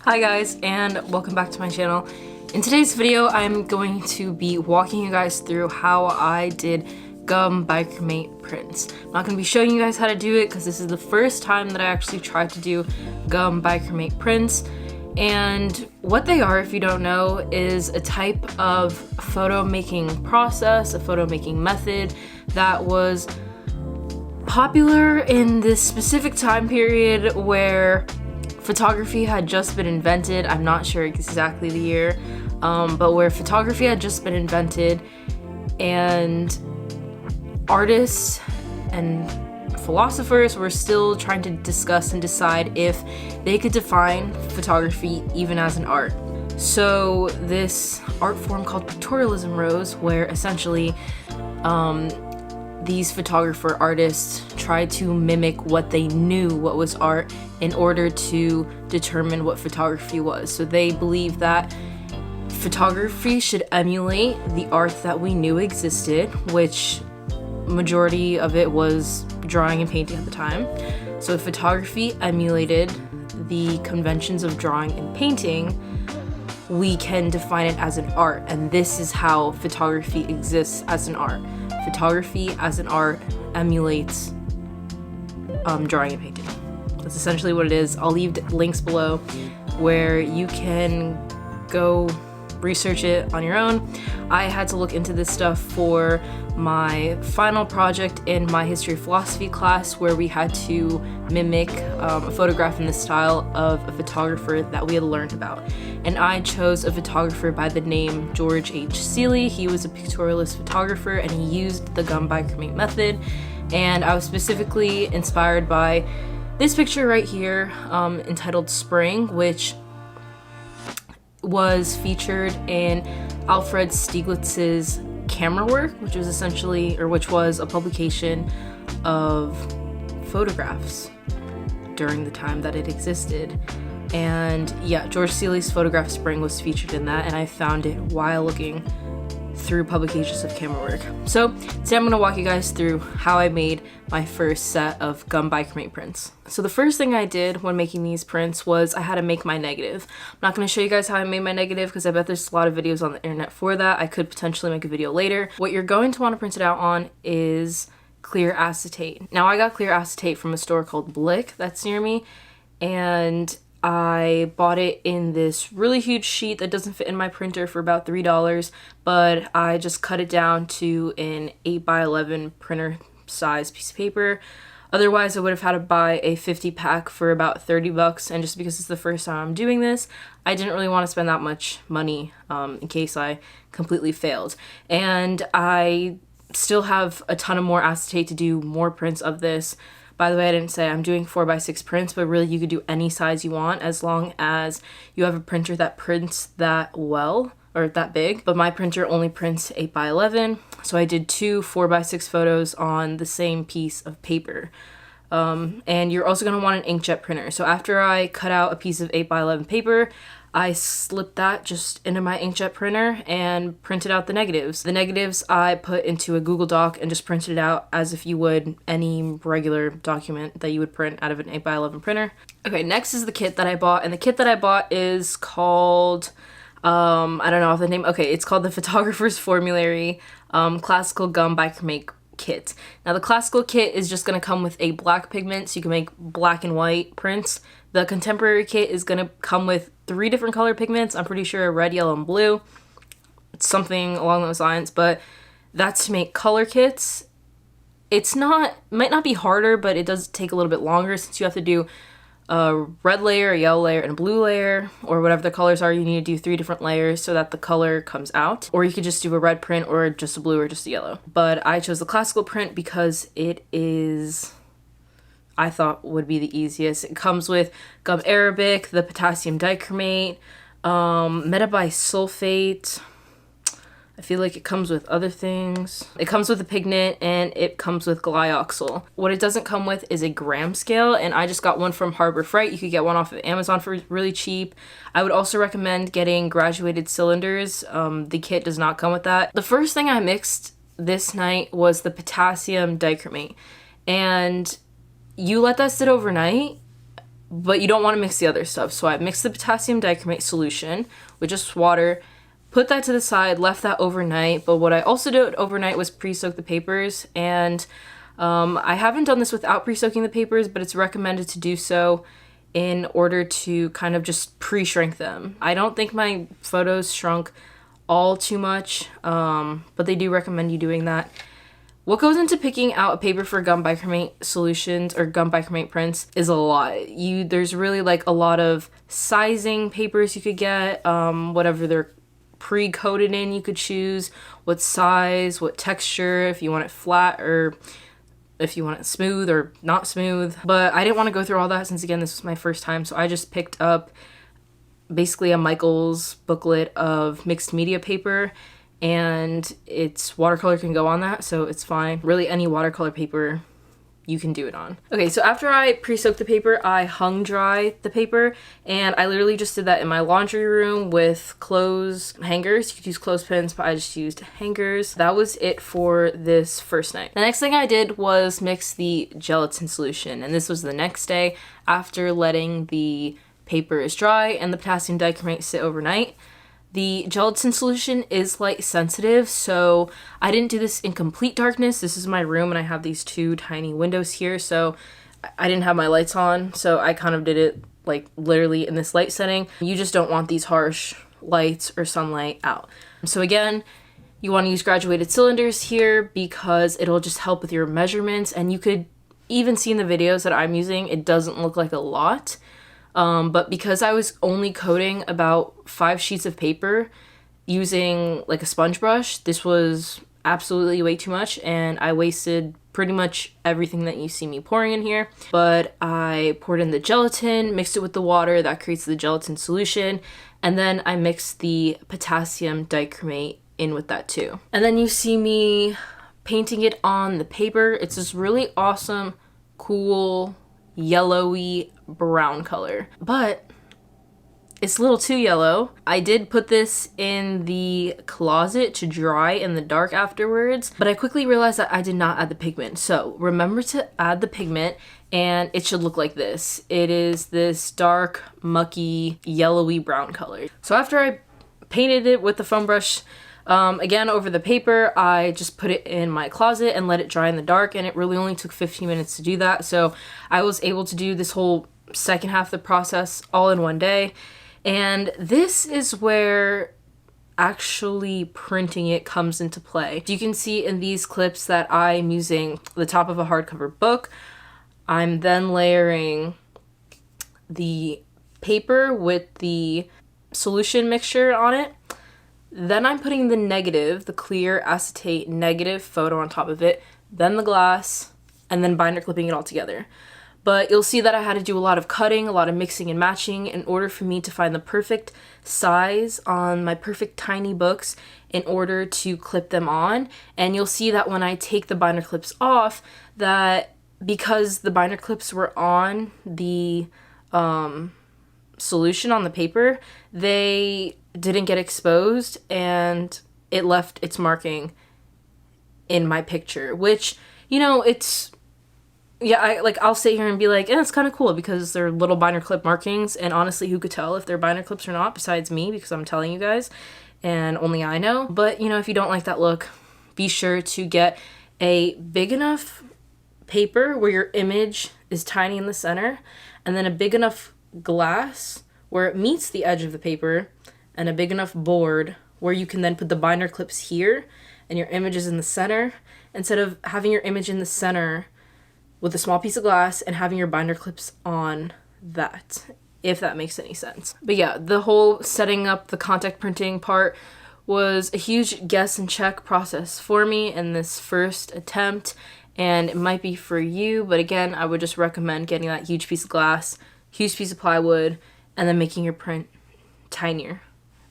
Hi guys, and welcome back to my channel. In today's video, I'm going to be walking you guys through how I did gum bichromate prints. I'm not going to be showing you guys how to do it because this is the first time that I actually tried to do gum bichromate prints. And what they are, if you don't know, is a type of photo making process, a photo making method that was popular in this specific time period where photography had just been invented. I'm not sure exactly the year, but where photography had just been invented and artists and philosophers were still trying to discuss and decide if they could define photography even as an art. So this art form called pictorialism rose, where essentially these photographer artists tried to mimic what they knew what was art in order to determine what photography was. So they believed that photography should emulate the art that we knew existed, which majority of it was drawing and painting at the time. So if photography emulated the conventions of drawing and painting, we can define it as an art, and this is how photography exists as an art. Photography as an art emulates drawing and painting. That's essentially what it is. I'll leave links below where you can go research it on your own. I had to look into this stuff for my final project in my history of philosophy class, where we had to mimic a photograph in the style of a photographer that we had learned about. And I chose a photographer by the name George H. Seeley. He was a pictorialist photographer and he used the gum bichromate method. And I was specifically inspired by this picture right here, entitled Spring, which was featured in Alfred Stieglitz's Camera Work, which was a publication of photographs during the time that it existed. And yeah, George Seeley's photograph Spring was featured in that, and I found it while looking through publications of camera work. So today I'm going to walk you guys through how I made my first set of gum bichromate prints. So the first thing I did when making these prints was I had to make my negative. I'm not going to show you guys how I made my negative because I bet there's a lot of videos on the internet for that. I could potentially make a video later. What you're going to want to print it out on is clear acetate. Now I got clear acetate from a store called Blick that's near me, and I bought it in this really huge sheet that doesn't fit in my printer for about $3, but I just cut it down to an 8x11 printer size piece of paper. Otherwise, I would have had to buy a 50 pack for about 30 bucks, and just because it's the first time I'm doing this, I didn't really want to spend that much money in case I completely failed. And I still have a ton of more acetate to do more prints of this. By the way, I didn't say I'm doing 4x6 prints, but really you could do any size you want as long as you have a printer that prints that well, or that big. But my printer only prints 8x11, so I did two 4x6 photos on the same piece of paper. And you're also going to want an inkjet printer. So after I cut out a piece of 8x11 paper, I slipped that just into my inkjet printer and printed out the negatives. The negatives I put into a Google Doc and just printed it out as if you would any regular document that you would print out of an 8x11 printer. Okay, next is the kit that I bought, and the kit that I bought is called, I don't know the name, okay, it's called the Photographer's Formulary Classical Gum Bichromate Kit. Now the classical kit is just going to come with a black pigment so you can make black and white prints. The contemporary kit is going to come with 3 different color pigments. I'm pretty sure red, yellow, and blue. It's something along those lines, but that's to make color kits. Might not be harder, but it does take a little bit longer since you have to do a red layer, a yellow layer, and a blue layer, or whatever the colors are. You need to do 3 different layers so that the color comes out. Or you could just do a red print, or just a blue, or just a yellow. But I chose the classical print because it is, I thought, would be the easiest. It comes with gum arabic, the potassium dichromate, metabisulfite. I feel like it comes with other things. It comes with a pigment, and it comes with glyoxal. What it doesn't come with is a gram scale, and I just got one from Harbor Freight. You could get one off of Amazon for really cheap. I would also recommend getting graduated cylinders. The kit does not come with that. The first thing I mixed this night was the potassium dichromate, and you let that sit overnight, but you don't want to mix the other stuff. So I mixed the potassium dichromate solution with just water, put that to the side, left that overnight. But what I also did overnight was pre-soak the papers, and I haven't done this without pre-soaking the papers, but it's recommended to do so in order to kind of just pre-shrink them. I don't think my photos shrunk all too much, but they do recommend you doing that. What goes into picking out a paper for gum bichromate solutions or gum bichromate prints is a lot. There's really like a lot of sizing papers you could get, whatever they're pre-coated in you could choose, what size, what texture, if you want it flat or if you want it smooth or not smooth. But I didn't want to go through all that since, again, this was my first time, so I just picked up basically a Michaels booklet of mixed media paper, and its watercolor can go on that, so it's fine. Really, any watercolor paper you can do it on. Okay, so after I pre-soaked the paper, I hung dry the paper, and I literally just did that in my laundry room with clothes hangers. You could use clothespins, but I just used hangers. That was it for this first night. The next thing I did was mix the gelatin solution, and this was the next day after letting the paper is dry and the potassium dichromate sit overnight. The gelatin solution is light sensitive, so I didn't do this in complete darkness. This is my room and I have these two tiny windows here, so I didn't have my lights on, so I kind of did it like literally in this light setting. You just don't want these harsh lights or sunlight out. So again, you want to use graduated cylinders here because it'll just help with your measurements, and you could even see in the videos that I'm using, it doesn't look like a lot. But because I was only coating about 5 sheets of paper using like a sponge brush, this was absolutely way too much, and I wasted pretty much everything that you see me pouring in here. But I poured in the gelatin, mixed it with the water, that creates the gelatin solution, and then I mixed the potassium dichromate in with that too. And then you see me painting it on the paper. It's this really awesome, cool, yellowy brown color, but it's a little too yellow. I did put this in the closet to dry in the dark afterwards, but I quickly realized that I did not add the pigment. So remember to add the pigment, and it should look like this. It is this dark, mucky, yellowy brown color. So after I painted it with the foam brush, again, over the paper, I just put it in my closet and let it dry in the dark, and it really only took 15 minutes to do that. So I was able to do this whole second half of the process all in one day. And this is where actually printing it comes into play. You can see in these clips that I'm using the top of a hardcover book. I'm then layering the paper with the solution mixture on it. Then I'm putting the negative, the clear acetate negative photo on top of it, then the glass, and then binder clipping it all together. But you'll see that I had to do a lot of cutting, a lot of mixing and matching in order for me to find the perfect size on my perfect tiny books in order to clip them on. And you'll see that when I take the binder clips off, that because the binder clips were on the solution on the paper, they didn't get exposed and it left its marking in my picture, which, you know, it's, yeah, I'll sit here and be like, it's kind of cool because they're little binder clip markings, and honestly, who could tell if they're binder clips or not besides me, because I'm telling you guys and only I know. But, you know, if you don't like that look, be sure to get a big enough paper where your image is tiny in the center, and then a big enough glass where it meets the edge of the paper, and a big enough board where you can then put the binder clips here and your image is in the center, instead of having your image in the center with a small piece of glass and having your binder clips on that, if that makes any sense. But yeah, the whole setting up the contact printing part was a huge guess and check process for me in this first attempt, and it might be for you, but again, I would just recommend getting that huge piece of glass, huge piece of plywood, and then making your print tinier,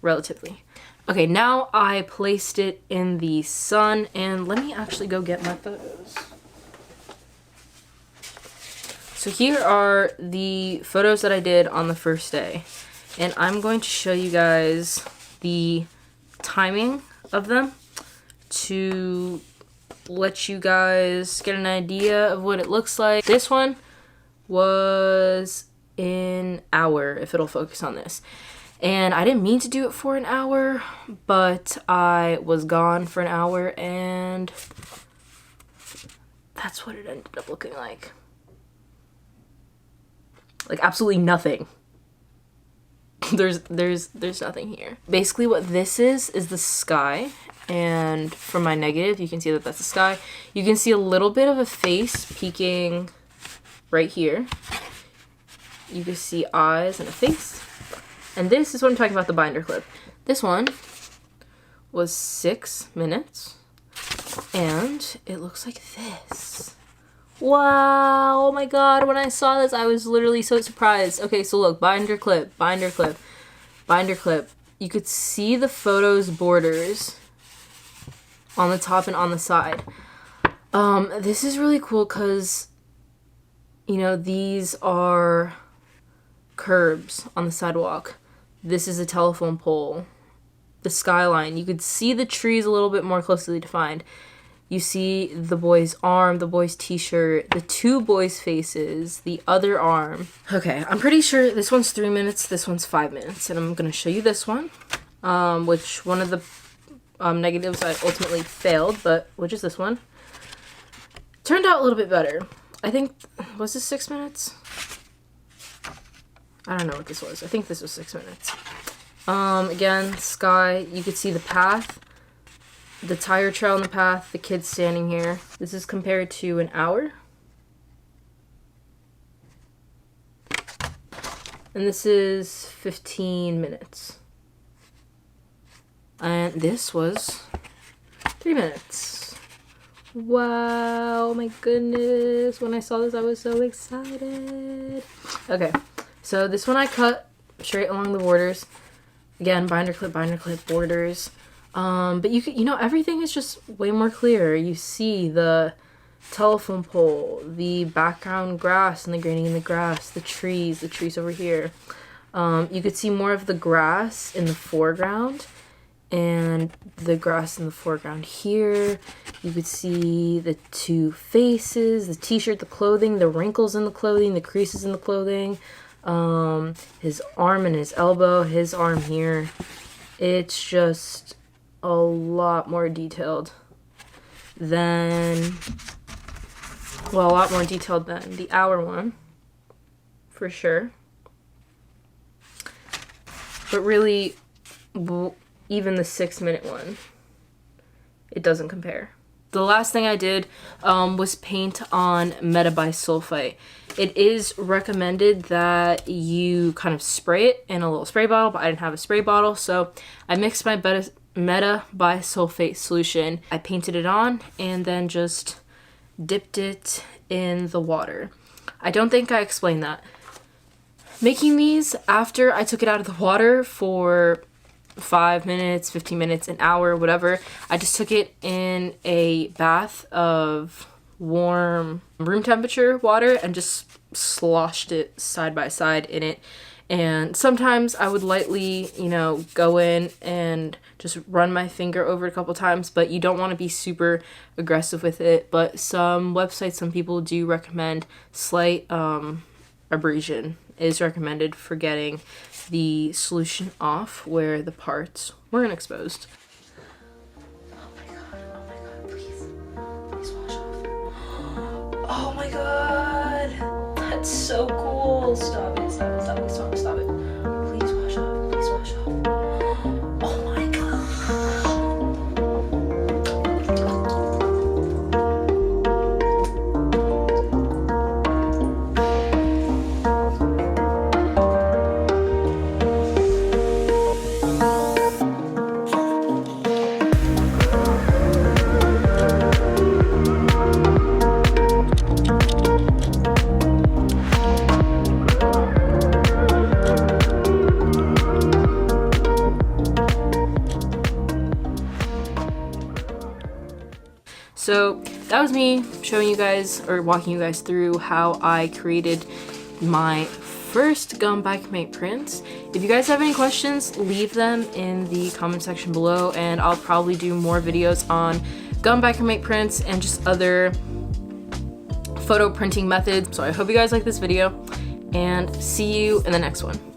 relatively. Okay, now I placed it in the sun, and let me actually go get my photos. So here are the photos that I did on the first day, and I'm going to show you guys the timing of them to let you guys get an idea of what it looks like. This one was an hour if it'll focus on this. And I didn't mean to do it for an hour, but I was gone for an hour and that's what it ended up looking like. Like absolutely nothing. There's nothing here. Basically what this is the sky, and from my negative you can see that that's the sky. You can see a little bit of a face peeking right here. You can see eyes and a face. And this is what I'm talking about, the binder clip. This one was 6 minutes and it looks like this. Wow, oh my god, when I saw this I was literally so surprised. Okay, so look, binder clip, binder clip, binder clip. You could see the photos borders on the top and on the side. This is really cool because, you know, these are curbs on the sidewalk. This is a telephone pole. The skyline. You could see the trees a little bit more closely defined. You see the boy's arm, the boy's t-shirt, the two boys' faces, the other arm. Okay, I'm pretty sure this one's 3 minutes, this one's 5 minutes, and I'm gonna show you this one, which one of the negatives I ultimately failed, but which is this one. Turned out a little bit better. I think, was this 6 minutes? I don't know what this was. I think this was 6 minutes. Again, sky, you could see the path, the tire trail on the path, the kids standing here. This is compared to an hour. And this is 15 minutes. And this was 3 minutes. Wow, my goodness. When I saw this, I was so excited. Okay, so this one I cut straight along the borders. Again, binder clip, borders. But you know, everything is just way more clear. You see the telephone pole, the background grass and the graining in the grass, the trees over here. You could see more of the grass in the foreground and the grass in the foreground here. You could see the two faces, the t-shirt, the clothing, the wrinkles in the clothing, the creases in the clothing, his arm and his elbow, his arm here. It's just a lot more detailed than, well, a lot more detailed than the hour one, for sure. But really, even the 6 minute one, it doesn't compare. The last thing I did was paint on Metabisulfite. It is recommended that you kind of spray it in a little spray bottle, but I didn't have a spray bottle, so I mixed my Metabisulfite solution. I painted it on and then just dipped it in the water. I don't think I explained that. Making these after I took it out of the water for 5 minutes, 15 minutes, an hour, whatever. I just took it in a bath of warm room temperature water and just sloshed it side by side in it. And sometimes I would lightly, you know, go in and just run my finger over it a couple times, but you don't want to be super aggressive with it. But some websites, some people do recommend slight abrasion is recommended for getting the solution off where the parts weren't exposed. Oh my god, please wash off. Oh my god, that's so cool. Stop it. Please wash off. Oh my god. So that was me showing you guys, or walking you guys through how I created my first gum Bichromate prints. If you guys have any questions, leave them in the comment section below, and I'll probably do more videos on gum Bichromate prints and just other photo printing methods. So I hope you guys like this video, and see you in the next one.